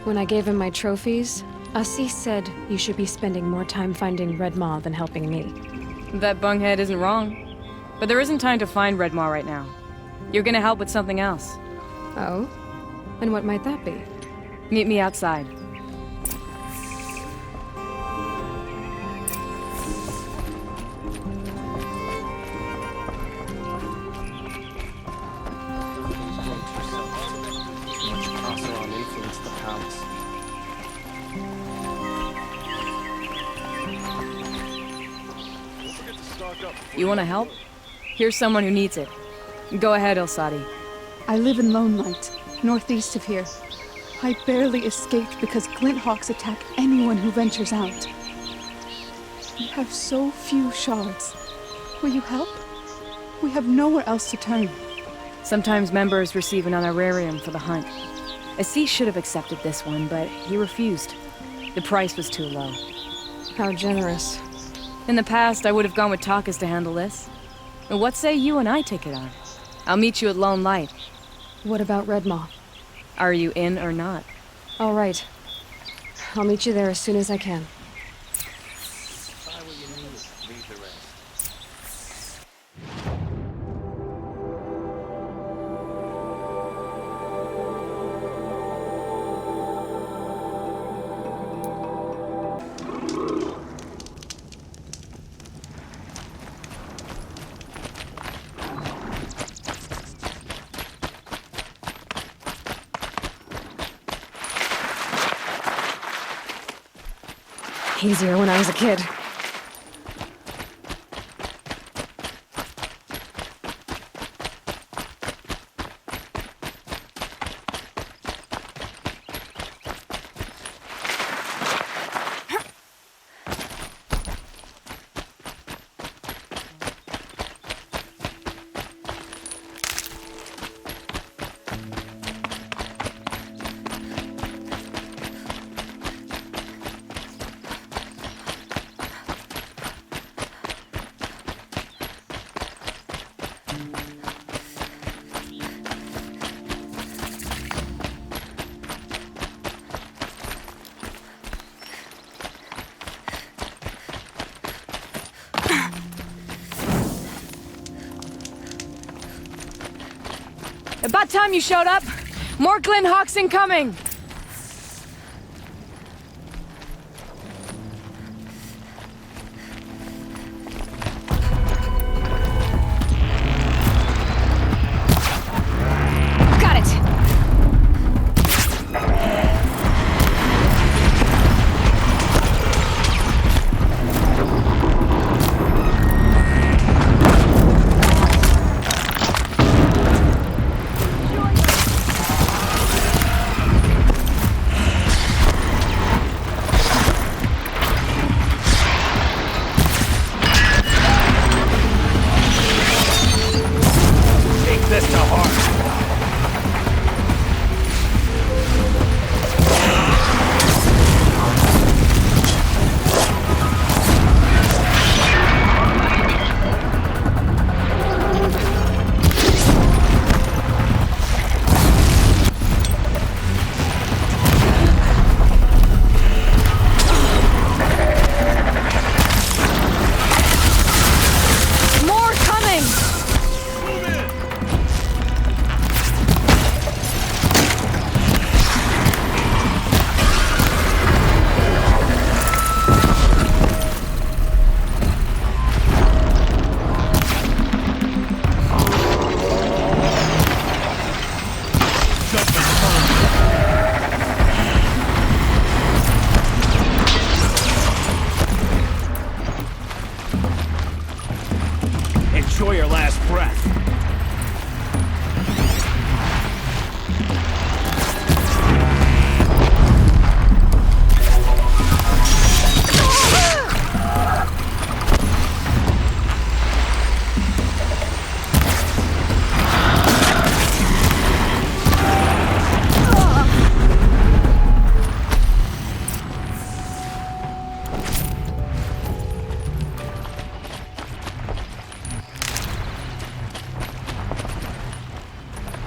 When I gave him my trophies, Assis said you should be spending more time finding Red Maw than helping me. That bunghead isn't wrong. But there isn't time to find Red Maw right now. You're gonna help with something else. Oh? And what might that be? Meet me outside. You wanna help? Here's someone who needs it. Go ahead, Elsadi. I live in Lone Light, northeast of here. I barely escaped because Glint Hawks attack anyone who ventures out. We have so few shards. Will you help? We have nowhere else to turn. Sometimes members receive an honorarium for the hunt. Assis should have accepted this one, but he refused. The price was too low. How generous. In the past, I would have gone with Takas to handle this. But what say you and I take it on? I'll meet you at Lone Light. What about Red Maw? Are you in or not? All right. I'll meet you there as soon as I can. Easier when I was a kid. About time you showed up! More Glint Hawks incoming! Got it! Enjoy your last breath.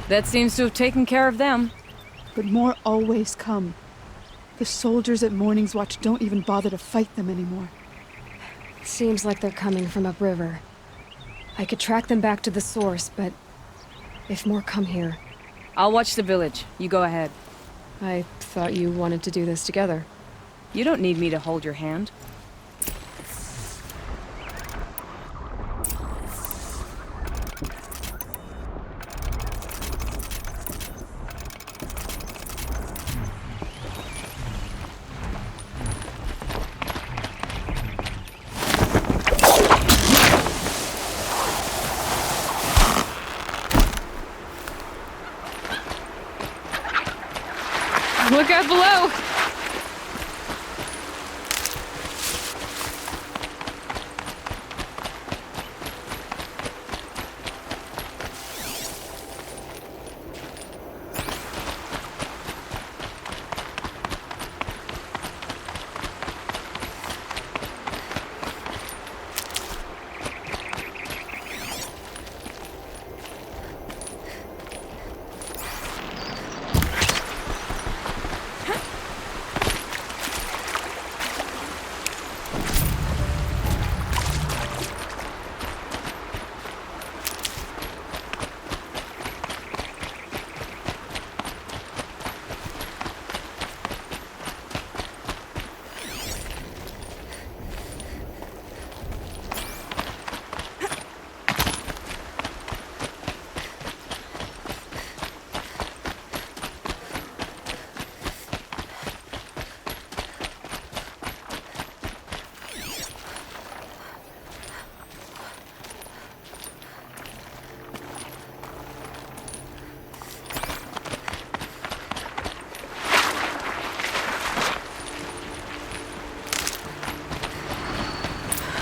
That seems to have taken care of them. But more always come. The soldiers at Morning's Watch don't even bother to fight them anymore. Seems like they're coming from upriver. I could track them back to the source, but if more come here... I'll watch the village. You go ahead. I thought you wanted to do this together. You don't need me to hold your hand. Look out below!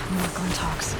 More talks.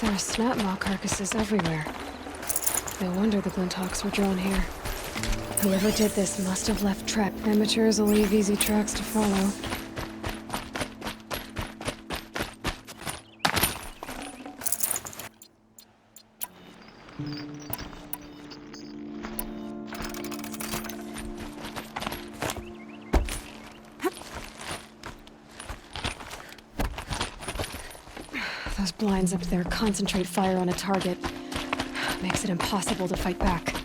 There are snap maw carcasses everywhere. No wonder the Glinthawks were drawn here. Whoever did this must have left trap. Amateurs will leave easy tracks to follow. Those blinds up there concentrate fire on a target. Makes it impossible to fight back.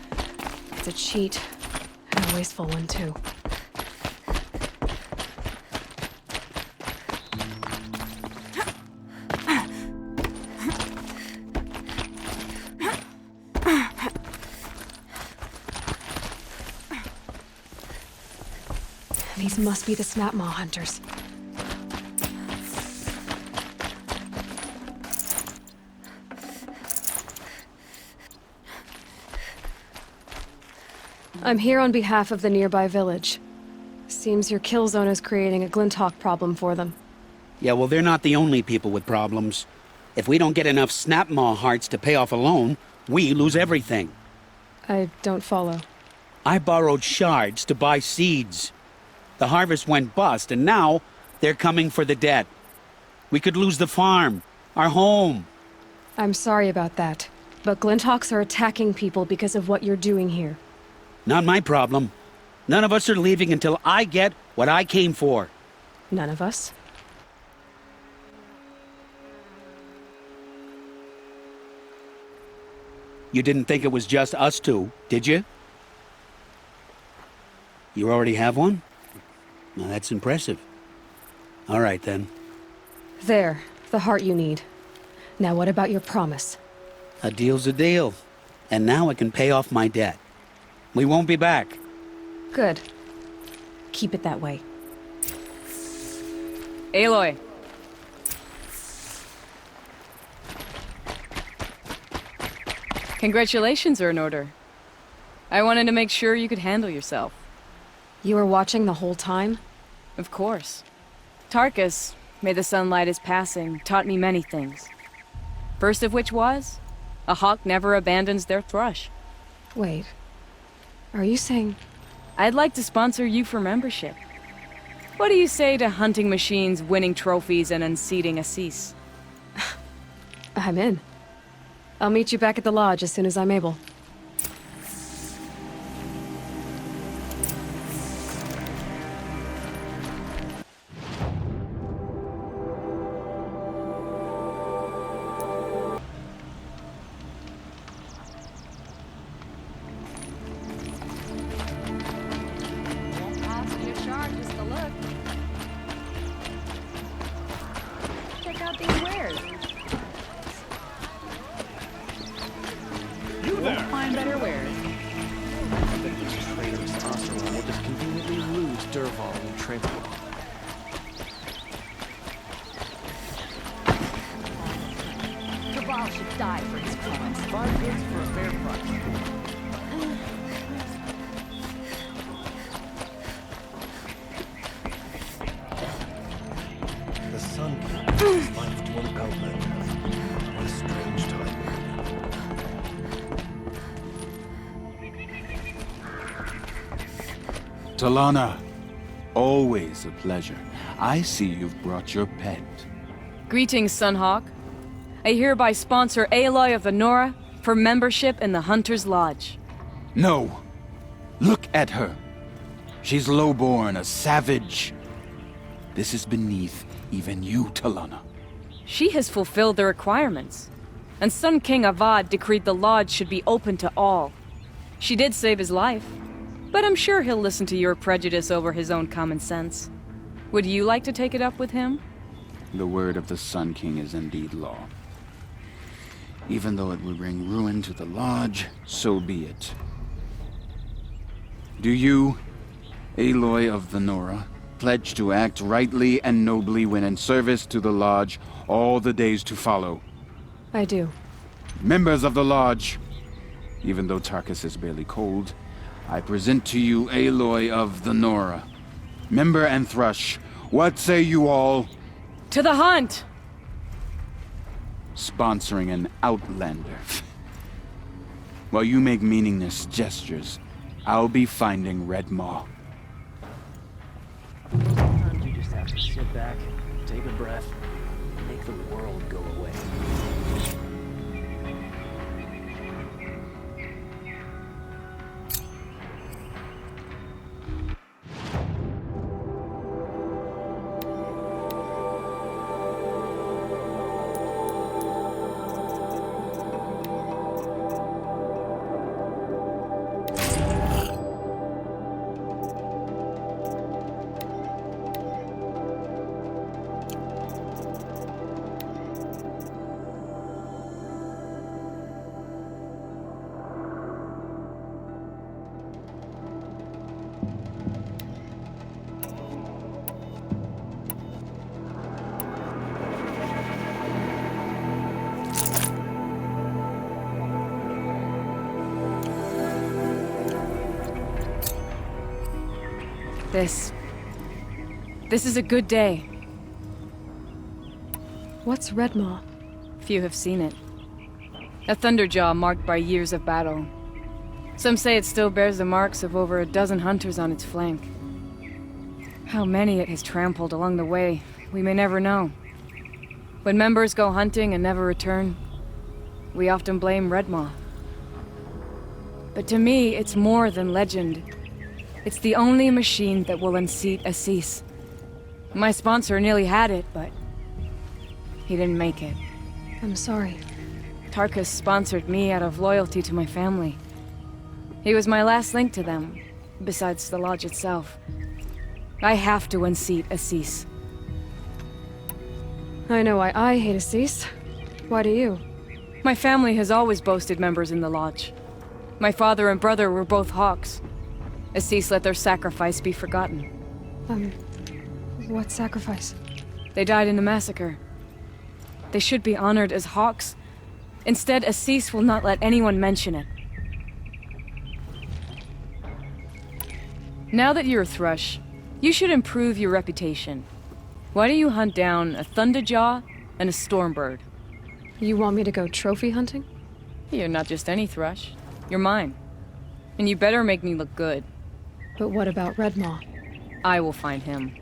It's a cheat, and a wasteful one, too. These must be the Snapmaw hunters. I'm here on behalf of the nearby village. Seems your kill zone is creating a Glinthawk problem for them. Yeah, well, they're not the only people with problems. If we don't get enough Snapmaw hearts to pay off a loan, we lose everything. I don't follow. I borrowed shards to buy seeds. The harvest went bust, and now they're coming for the debt. We could lose the farm, our home. I'm sorry about that, but Glinthawks are attacking people because of what you're doing here. Not my problem. None of us are leaving until I get what I came for. None of us? You didn't think it was just us two, did you? You already have one? Well, that's impressive. All right, then. There, the heart you need. Now what about your promise? A deal's a deal. And now I can pay off my debt. We won't be back. Good. Keep it that way. Aloy. Congratulations are in order. I wanted to make sure you could handle yourself. You were watching the whole time? Of course. Tarkus, may the sunlight is passing, taught me many things. First of which was, a hawk never abandons their thrush. Wait. Are you saying... I'd like to sponsor you for membership. What do you say to hunting machines, winning trophies, and unseating Assis? I'm in. I'll meet you back at the lodge as soon as I'm able. Check out these wares. You there! Find better wares. I think this traitorous Oseram will just conveniently lose Derval and transport. Cabal should die for his crimes. 5 goods for a fair price. The Sun King is life to an outlander. What a strange time. Talana, always a pleasure. I see you've brought your pet. Greetings, Sunhawk. I hereby sponsor Aloy of the Nora for membership in the Hunter's Lodge. No! Look at her! She's lowborn, a savage. This is beneath even you, Talana. She has fulfilled the requirements, and Sun King Avad decreed the lodge should be open to all. She did save his life, but I'm sure he'll listen to your prejudice over his own common sense. Would you like to take it up with him? The word of the Sun King is indeed law. Even though it would bring ruin to the Lodge, so be it. Do you, Aloy of the Nora, pledge to act rightly and nobly when in service to the Lodge all the days to follow? I do. Members of the Lodge, even though Tarkus is barely cold, I present to you Aloy of the Nora. Member and Thrush, what say you all? To the hunt! Sponsoring an outlander. While you make meaningless gestures, I'll be finding Red Maw. Sometimes you just have to sit back, take a breath, and make the world go away. This is a good day. What's Redmaw? Few have seen it. A thunderjaw marked by years of battle. Some say it still bears the marks of over a dozen hunters on its flank. How many it has trampled along the way, we may never know. When members go hunting and never return, we often blame Redmaw. But to me, it's more than legend. It's the only machine that will unseat Assis. My sponsor nearly had it, but he didn't make it. I'm sorry. Tarkus sponsored me out of loyalty to my family. He was my last link to them, besides the lodge itself. I have to unseat Assis. I know why I hate Assis. Why do you? My family has always boasted members in the lodge. My father and brother were both hawks. Assis let their sacrifice be forgotten. What sacrifice? They died in a massacre. They should be honored as hawks. Instead, Assis will not let anyone mention it. Now that you're a thrush, you should improve your reputation. Why don't you hunt down a thunderjaw and a stormbird? You want me to go trophy hunting? You're not just any thrush. You're mine. And you better make me look good. But what about Redmaw? I will find him.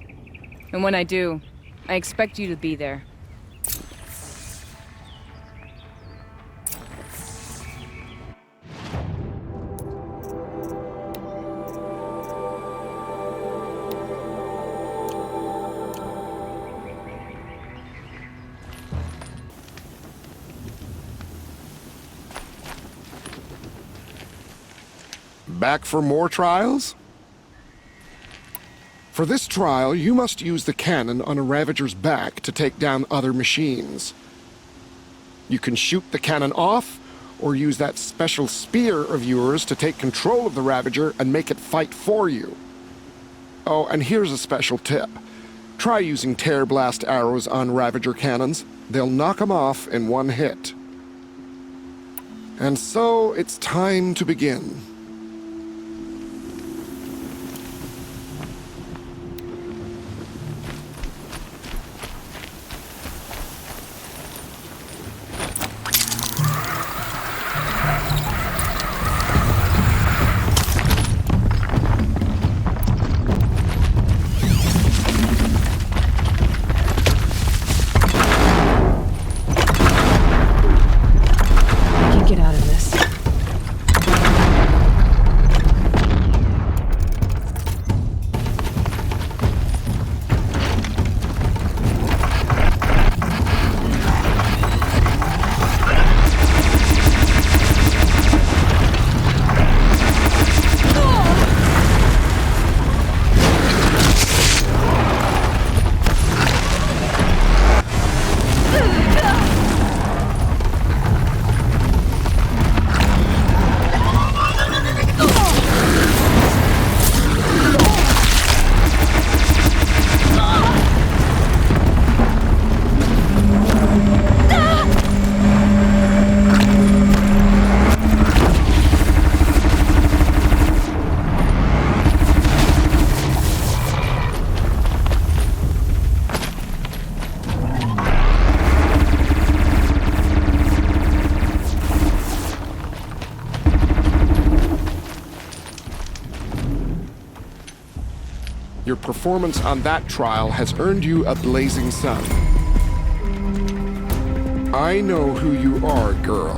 And when I do, I expect you to be there. Back for more trials? For this trial, you must use the cannon on a Ravager's back to take down other machines. You can shoot the cannon off, or use that special spear of yours to take control of the Ravager and make it fight for you. Oh, and here's a special tip. Try using tear blast arrows on Ravager cannons. They'll knock them off in one hit. And so, it's time to begin. Get out of this. Your performance on that trial has earned you a blazing sun. I know who you are, girl.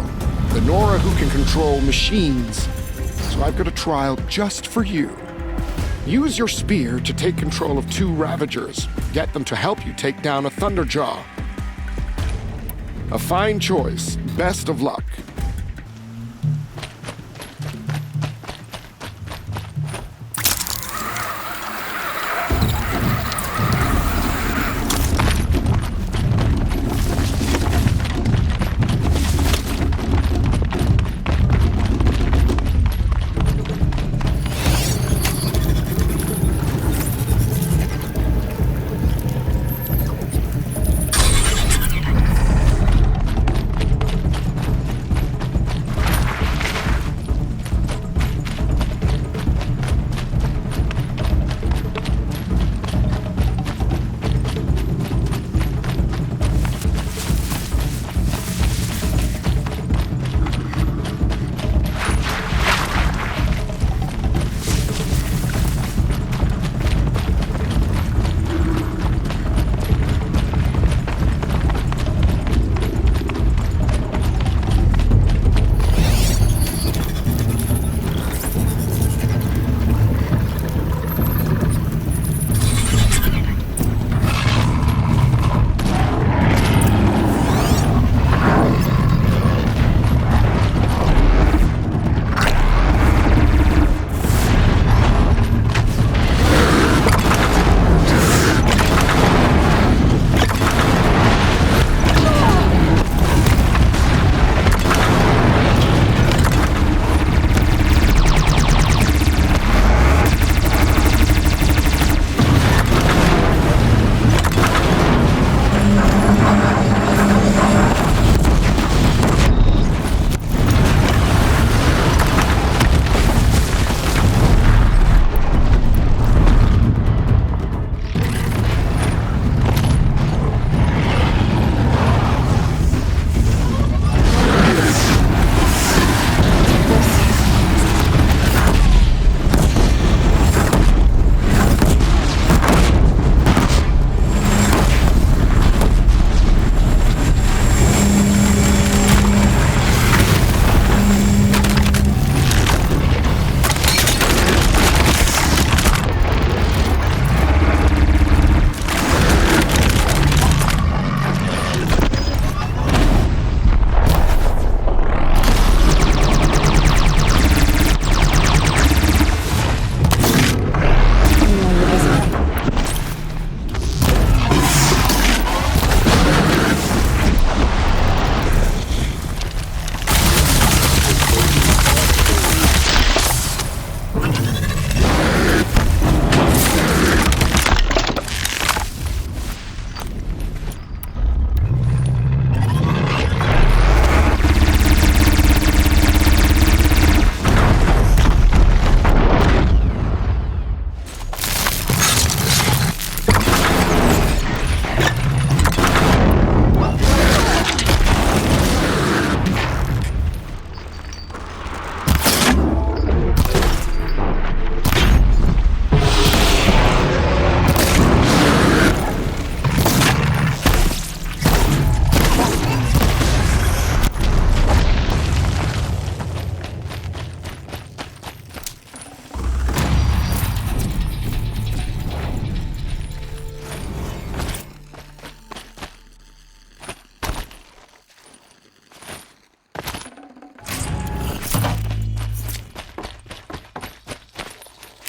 The Nora who can control machines. So I've got a trial just for you. Use your spear to take control of 2 Ravagers. Get them to help you take down a Thunderjaw. A fine choice. Best of luck.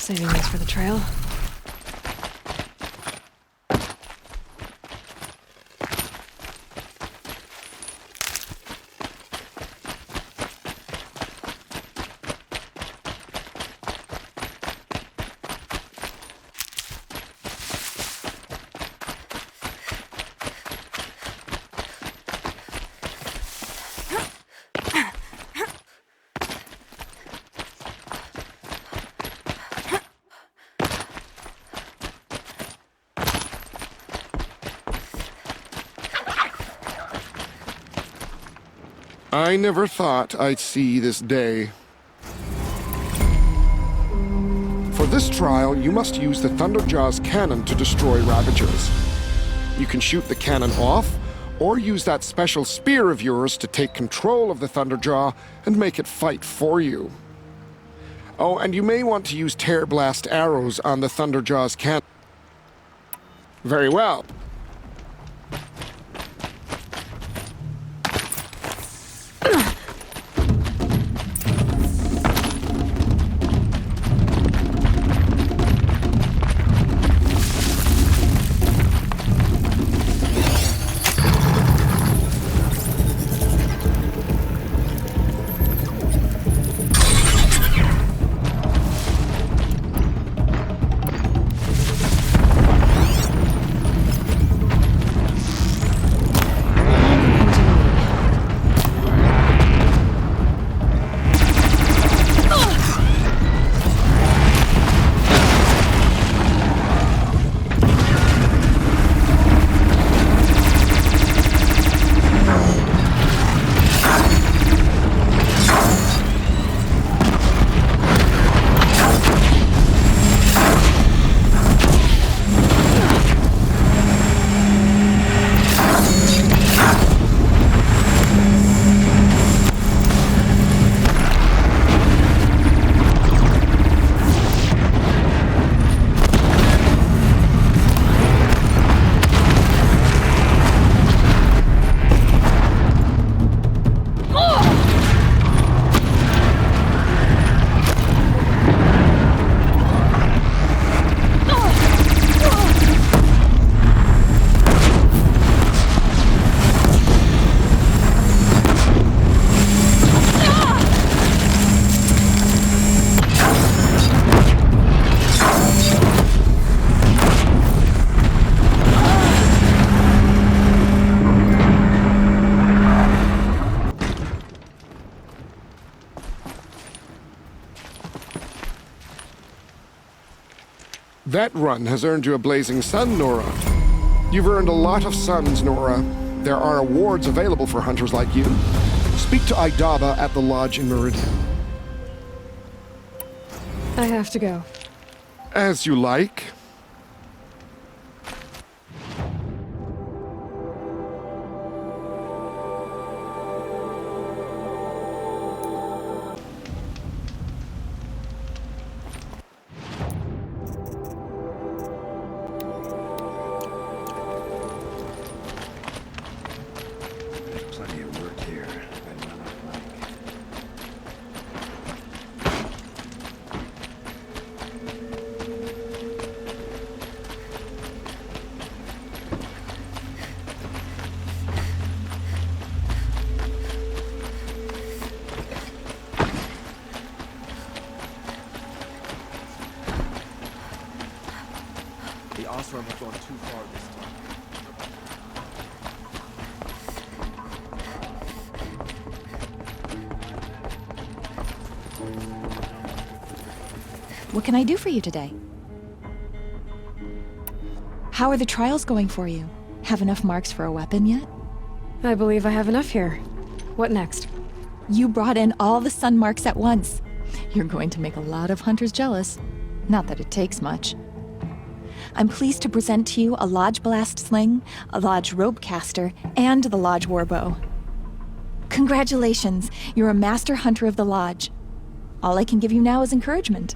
Saving these for the trail. I never thought I'd see this day. For this trial, you must use the Thunderjaw's cannon to destroy Ravagers. You can shoot the cannon off, or use that special spear of yours to take control of the Thunderjaw and make it fight for you. Oh, and you may want to use Tear Blast arrows on the Thunderjaw's cannon. Very well. That run has earned you a blazing sun, Nora. You've earned a lot of suns, Nora. There are awards available for hunters like you. Speak to Idaba at the lodge in Meridian. I have to go. As you like. Plenty of work here. But none I like. The Osram have gone too far this time. What can I do for you today? How are the trials going for you? Have enough marks for a weapon yet? I believe I have enough here. What next? You brought in all the sun marks at once. You're going to make a lot of hunters jealous. Not that it takes much. I'm pleased to present to you a Lodge Blast Sling, a Lodge Rope Caster, and the Lodge Warbow. Congratulations! You're a master hunter of the Lodge. All I can give you now is encouragement.